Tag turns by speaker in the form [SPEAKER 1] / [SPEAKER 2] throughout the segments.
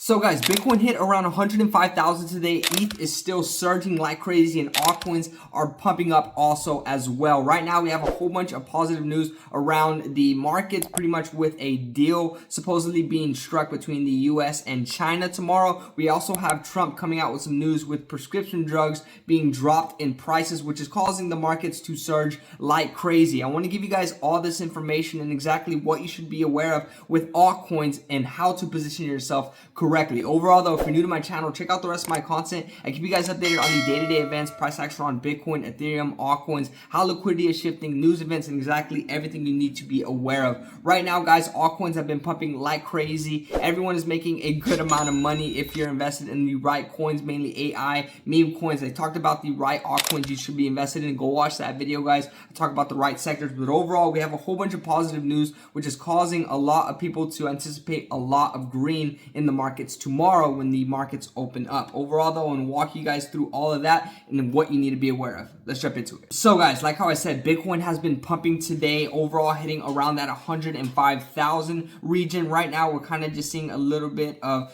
[SPEAKER 1] So guys, Bitcoin hit around 105,000 today. ETH is still surging like crazy, and altcoins are pumping up also as well. Right now, we have a whole bunch of positive news around the markets, pretty much with a deal supposedly being struck between the US and China tomorrow. We also have Trump coming out with some news with prescription drugs being dropped in prices, which is causing the markets to surge like crazy. I want to give you guys all this information and exactly what you should be aware of with altcoins and how to position yourself correctly. Overall though, if you're new to my channel, check out the rest of my content. I keep you guys updated on the day-to-day events, price action on Bitcoin, Ethereum, altcoins, how liquidity is shifting, news events, and exactly everything you need to be aware of. Right now, guys, altcoins have been pumping like crazy. Everyone is making a good amount of money if you're invested in the right coins, mainly AI, meme coins. I talked about the right altcoins you should be invested in. Go watch that video, guys. I talk about the right sectors, but overall, we have a whole bunch of positive news, which is causing a lot of people to anticipate a lot of green in the markets tomorrow when the markets open up. Overall though, I'm going to walk you guys through all of that and then what you need to be aware of. Let's jump into it. So guys, like how I said, Bitcoin has been pumping today, overall hitting around that 105,000 region. Right now, we're kind of just seeing a little bit of,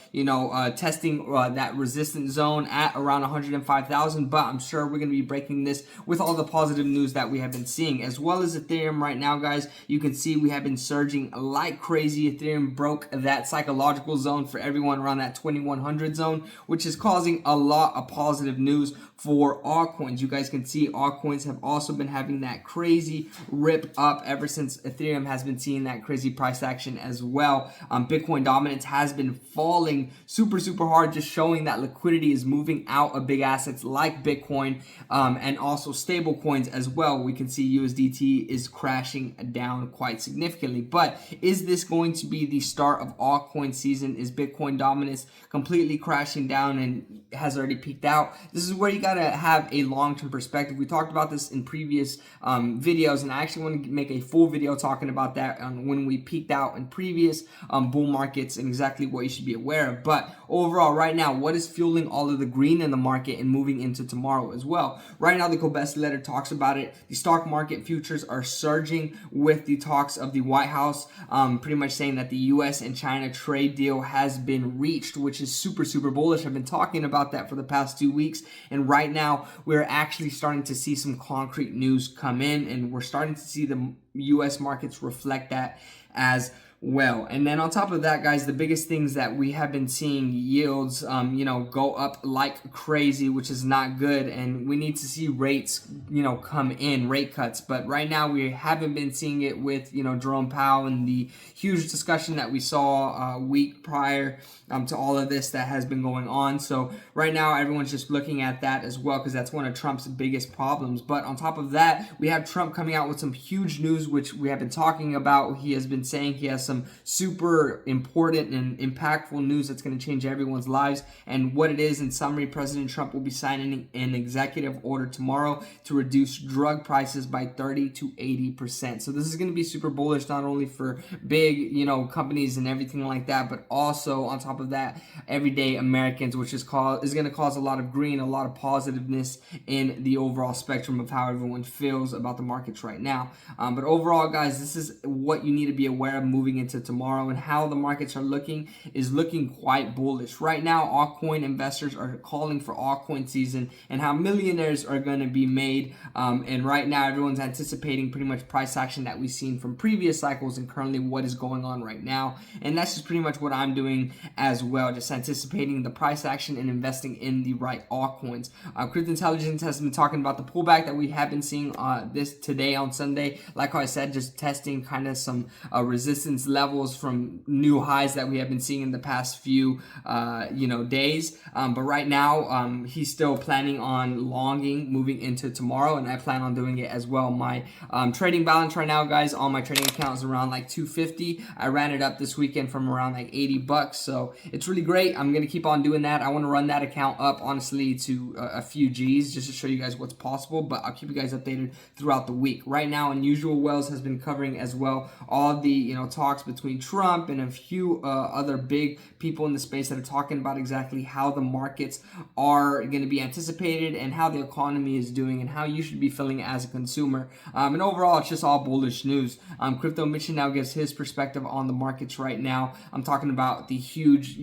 [SPEAKER 1] testing that resistance zone at around 105,000, but I'm sure we're going to be breaking this with all the positive news that we have been seeing, as well as Ethereum right now, guys. You can see we have been surging like crazy. Ethereum broke that psychological zone for everyone around that 2100 zone, which is causing a lot of positive news for altcoins. You guys can see altcoins have also been having that crazy rip up ever since Ethereum has been seeing that crazy price action as well. Bitcoin dominance has been falling super hard, just showing that liquidity is moving out of big assets like Bitcoin, and also stable coins as well. We can see USDT is crashing down quite significantly. But is this going to be the start of altcoin season? Is Bitcoin dominance completely crashing down and has already peaked out? This is where you gotta have a long-term perspective. We talked about this in previous videos, and I actually want to make a full video talking about that on when we peaked out in previous bull markets and exactly what you should be aware of. But overall, right now, what is fueling all of the green in the market and moving into tomorrow as well? Right now, the Cobest letter talks about it. The stock market futures are surging with the talks of the White House, pretty much saying that the US and China trade deal has been reached, which is super bullish. I've been talking about that for the past 2 weeks, and right now we're actually starting to see some concrete news come in, and we're starting to see the US markets reflect that as well. And then on top of that, guys, the biggest things that we have been seeing yields go up like crazy, which is not good, and we need to see rates come in, rate cuts. But right now we haven't been seeing it with Jerome Powell and the huge discussion that we saw a week prior to all of this that has been going on. So right now everyone's just looking at that as well, because that's one of Trump's biggest problems. But on top of that, we have Trump coming out with some huge news, which we have been talking about. He has been saying he has some super important and impactful news that's going to change everyone's lives. And what it is, in summary, President Trump will be signing an executive order tomorrow to reduce drug prices by 30 to 80%. So this is going to be super bullish, not only for big, companies and everything like that, but also on top of that, everyday Americans, which is going to cause a lot of green, a lot of positiveness in the overall spectrum of how everyone feels about the markets right now. But overall, guys, this is what you need to be aware of moving into tomorrow, and how the markets are looking is looking quite bullish. Right now, altcoin investors are calling for altcoin season and how millionaires are going to be made. And right now, everyone's anticipating pretty much price action that we've seen from previous cycles and currently what is going on right now. And that's just pretty much what I'm doing as well, just anticipating the price action and investing in the right altcoins. Crypto Intelligence has been talking about the pullback that we have been seeing this today on Sunday. Like how I said, just testing kind of some resistance levels from new highs that we have been seeing in the past few days. But right now, he's still planning on longing moving into tomorrow, and I plan on doing it as well. My trading balance right now, guys, on my trading account is around like 250. I ran it up this weekend from around like 80 bucks, so it's really great. I'm gonna keep on doing that. I want to run that account up, honestly, to a few G's just to show you guys what's possible, but I'll keep you guys updated throughout the week. Right now, Unusual Wells has been covering as well all the talks talks between Trump and a few other big people in the space that are talking about exactly how the markets are going to be anticipated and how the economy is doing and how you should be feeling as a consumer. And overall, it's just all bullish news. Crypto Mission now gives his perspective on the markets right now. I'm talking about the huge,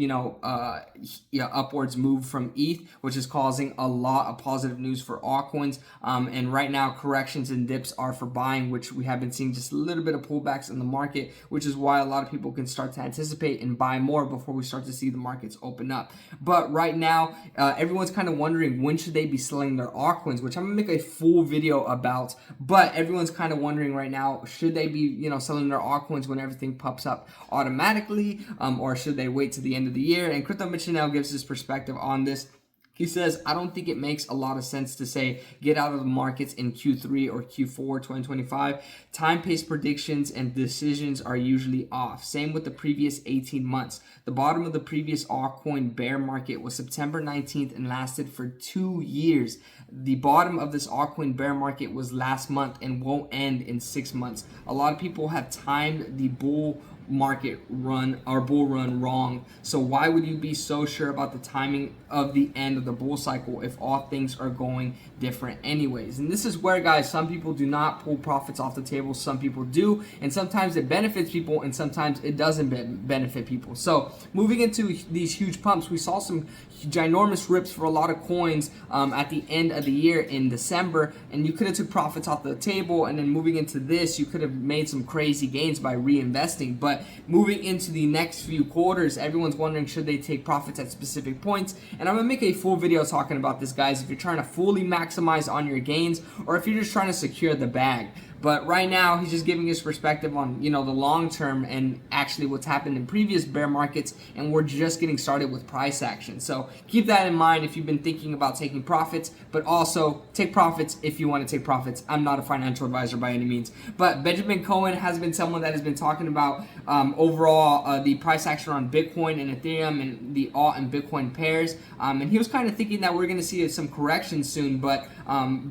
[SPEAKER 1] upwards move from ETH, which is causing a lot of positive news for altcoins. And right now, corrections and dips are for buying, which we have been seeing just a little bit of pullbacks in the market, which is why a lot of people can start to anticipate and buy more before we start to see the markets open up. But right now, everyone's kind of wondering when should they be selling their altcoins, which I'm gonna make a full video about. But everyone's kind of wondering right now, should they be selling their altcoins when everything pops up automatically, or should they wait to the end of the year? And Crypto Mitch now gives his perspective on this. He says, I don't think it makes a lot of sense to say get out of the markets in Q3 or Q4 2025. Time-paced predictions and decisions are usually off. Same with the previous 18 months. The bottom of the previous altcoin bear market was September 19th and lasted for 2 years. The bottom of this altcoin bear market was last month and won't end in 6 months. A lot of people have timed the bull market run or bull run wrong. So why would you be so sure about the timing of the end of the bull cycle if all things are going different anyways? And this is where, guys, some people do not pull profits off the table, some people do, and sometimes it benefits people and sometimes it doesn't benefit people. So moving into these huge pumps, we saw some ginormous rips for a lot of coins at the end of the year in December, and you could have took profits off the table, and then moving into this you could have made some crazy gains by reinvesting. But moving into the next few quarters, everyone's wondering should they take profits at specific points, and I'm gonna make a full video talking about this, guys, if you're trying to fully maximize on your gains or if you're just trying to secure the bag. But right now, he's just giving his perspective on, the long term and actually what's happened in previous bear markets, and we're just getting started with price action. So keep that in mind if you've been thinking about taking profits, but also take profits if you want to take profits. I'm not a financial advisor by any means. But Benjamin Cohen has been someone that has been talking about overall the price action on Bitcoin and Ethereum and the alt and Bitcoin pairs. And he was kind of thinking that we're going to see some corrections soon, but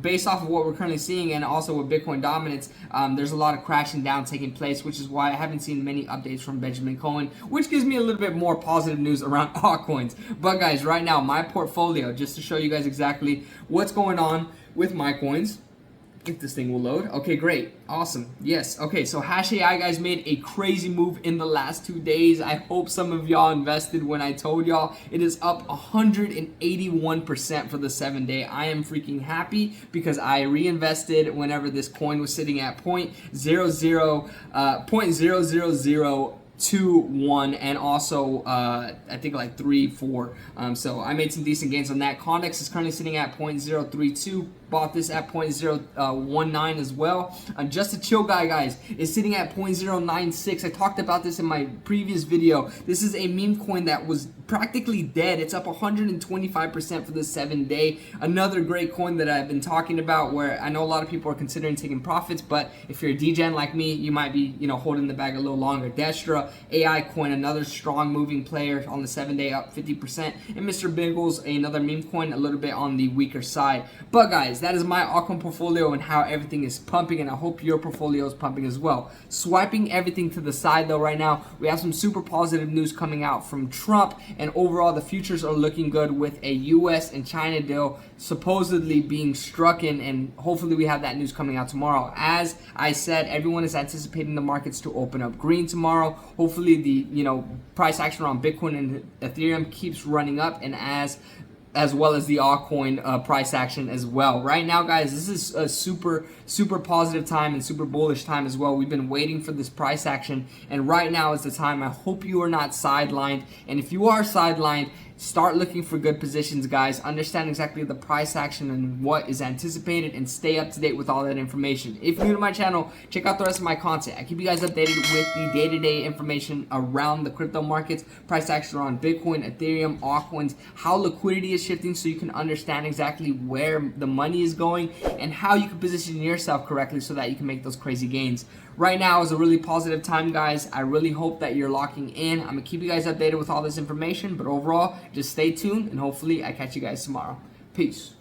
[SPEAKER 1] based off of what we're currently seeing and also with Bitcoin dominance, there's a lot of crashing down taking place, which is why I haven't seen many updates from Benjamin Cohen, which gives me a little bit more positive news around altcoins. But guys, right now, my portfolio, just to show you guys exactly what's going on with my coins. If this thing will load. Okay, great. Awesome. Yes. Okay, so Hash AI, guys, made a crazy move in the last 2 days. I hope some of y'all invested when I told y'all. It is up 181% for the 7-day. I am freaking happy because I reinvested whenever this coin was sitting at 0.00021 and also I think like 3-4. So I made some decent gains on that. Condex is currently sitting at 0.032. Bought this at 0.019 as well. Just a chill guy, guys, is sitting at 0.096. I talked about this in my previous video. This is a meme coin that was practically dead. It's up 125% for the 7-day. Another great coin that I've been talking about, where I know a lot of people are considering taking profits, but if you're a degen like me, you might be holding the bag a little longer. Destra AI coin, another strong moving player on the 7-day, up 50%, and Mr. Biggles, another meme coin, a little bit on the weaker side. But guys, that is my altcoin portfolio and how everything is pumping, and I hope your portfolio is pumping as well. Swiping everything to the side though, right now we have some super positive news coming out from Trump, and overall the futures are looking good with a US and China deal supposedly being struck in, and hopefully we have that news coming out tomorrow. As I said, everyone is anticipating the markets to open up green tomorrow. Hopefully the price action on Bitcoin and Ethereum keeps running up, and as well as the altcoin price action as well. Right now, guys, this is a super positive time and super bullish time as well. We've been waiting for this price action, and right now is the time. I hope you are not sidelined, and if you are sidelined, start looking for good positions, guys. Understand exactly the price action and what is anticipated, and stay up to date with all that information. If you're new to my channel, check out the rest of my content. I keep you guys updated with the day-to-day information around the crypto markets, price action on Bitcoin, Ethereum, altcoins, how liquidity is shifting so you can understand exactly where the money is going and how you can position yourself correctly so that you can make those crazy gains. Right now is a really positive time, guys. I really hope that you're locking in. I'm gonna keep you guys updated with all this information, but overall, just stay tuned, and hopefully I catch you guys tomorrow. Peace.